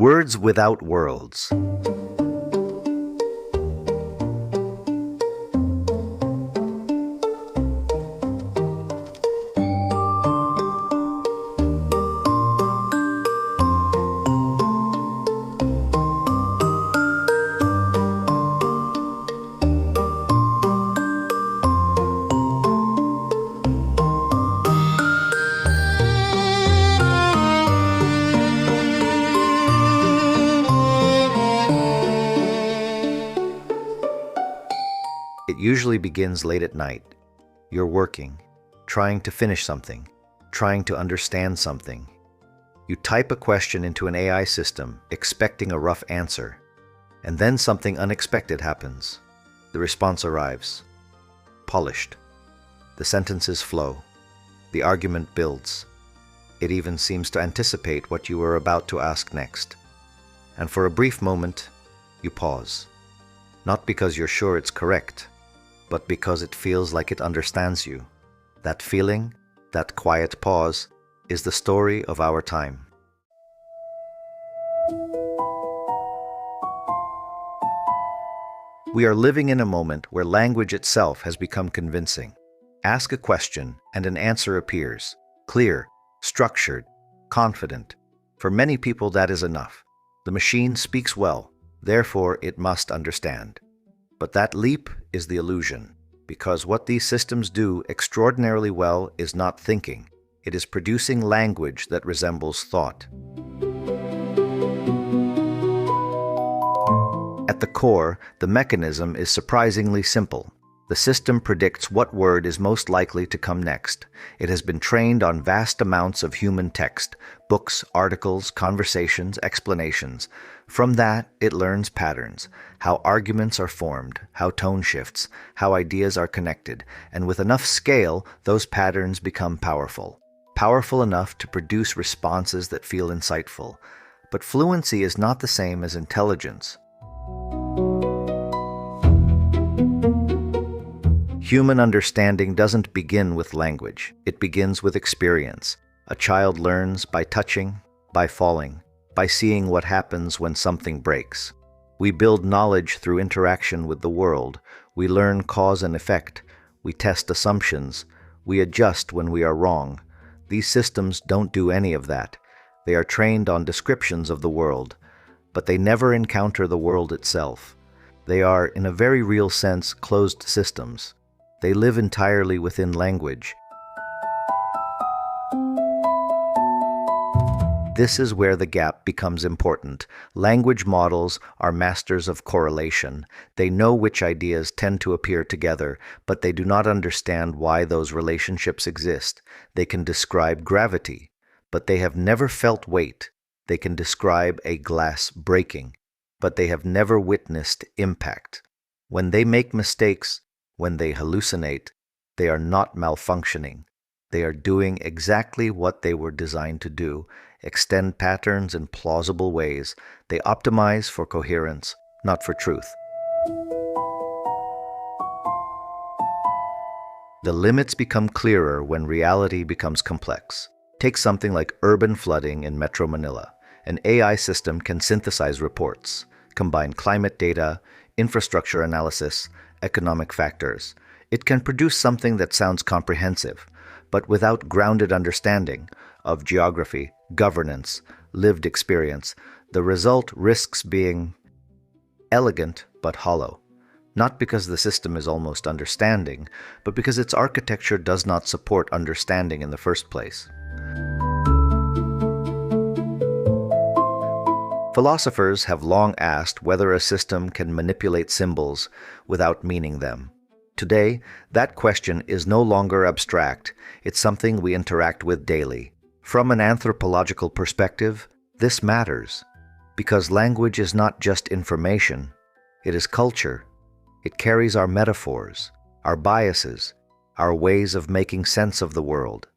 Words without worlds. It usually begins late at night. You're working, trying to finish something, trying to understand something. You type a question into an AI system, expecting a rough answer, and then something unexpected happens. The response arrives, polished. The sentences flow. The argument builds. It even seems to anticipate what you were about to ask next. And for a brief moment, you pause. Not because you're sure it's correct, but because it feels like it understands you. That feeling, that quiet pause, is the story of our time. We are living in a moment where language itself has become convincing. Ask a question and an answer appears, clear, structured, confident. For many people, that is enough. The machine speaks well, therefore it must understand. But that leap is the illusion, because what these systems do extraordinarily well is not thinking. It is producing language that resembles thought. At the core, the mechanism is surprisingly simple. The system predicts what word is most likely to come next. It has been trained on vast amounts of human text, books, articles, conversations, explanations. From that, it learns patterns, how arguments are formed, how tone shifts, how ideas are connected, and with enough scale, those patterns become powerful. Powerful enough to produce responses that feel insightful. But fluency is not the same as intelligence. Human understanding doesn't begin with language. It begins with experience. A child learns by touching, by falling, by seeing what happens when something breaks. We build knowledge through interaction with the world. We learn cause and effect. We test assumptions. We adjust when we are wrong. These systems don't do any of that. They are trained on descriptions of the world, but they never encounter the world itself. They are, in a very real sense, closed systems. They live entirely within language. This is where the gap becomes important. Language models are masters of correlation. They know which ideas tend to appear together, but they do not understand why those relationships exist. They can describe gravity, but they have never felt weight. They can describe a glass breaking, but they have never witnessed impact. When they make mistakes, when they hallucinate, they are not malfunctioning. They are doing exactly what they were designed to do, extend patterns in plausible ways. They optimize for coherence, not for truth. The limits become clearer when reality becomes complex. Take something like urban flooding in Metro Manila. An AI system can synthesize reports, combine climate data, infrastructure analysis, economic factors. It can produce something that sounds comprehensive, but without grounded understanding of geography, governance, lived experience. The result risks being elegant but hollow, not because the system is almost understanding, but because its architecture does not support understanding in the first place. Philosophers have long asked whether a system can manipulate symbols without meaning them. Today, that question is no longer abstract. It's something we interact with daily. From an anthropological perspective, this matters, because language is not just information, it is culture. It carries our metaphors, our biases, our ways of making sense of the world.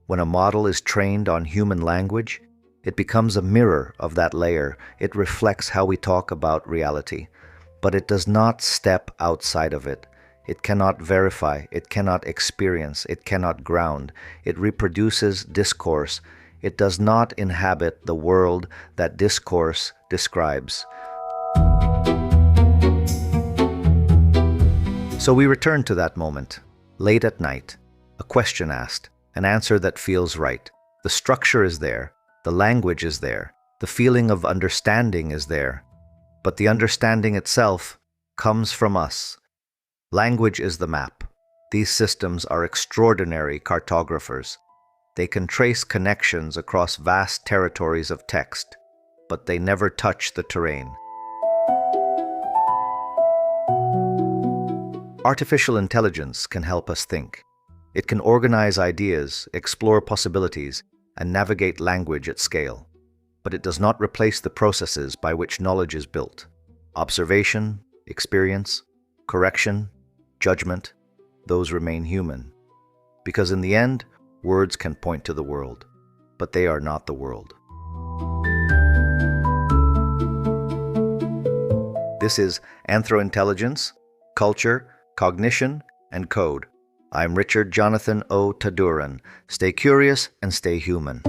When a model is trained on human language, it becomes a mirror of that layer. It reflects how we talk about reality, but it does not step outside of it. It cannot verify, it cannot experience, it cannot ground. It reproduces discourse It does not inhabit the world that discourse describes. So we return to that moment, late at night, a question asked, an answer that feels right. The structure is there, the language is there, the feeling of understanding is there, but the understanding itself comes from us. Language is the map. These systems are extraordinary cartographers. They can trace connections across vast territories of text, but they never touch the terrain. Artificial intelligence can help us think. It can organize ideas, explore possibilities, and navigate language at scale. But it does not replace the processes by which knowledge is built. Observation, experience, correction, judgment, those remain human. Because in the end, words can point to the world, but they are not the world. This is AnthroIntelligence, Culture, Cognition, and Code. I'm Richard Jonathan O. Taduran. Stay curious and stay human.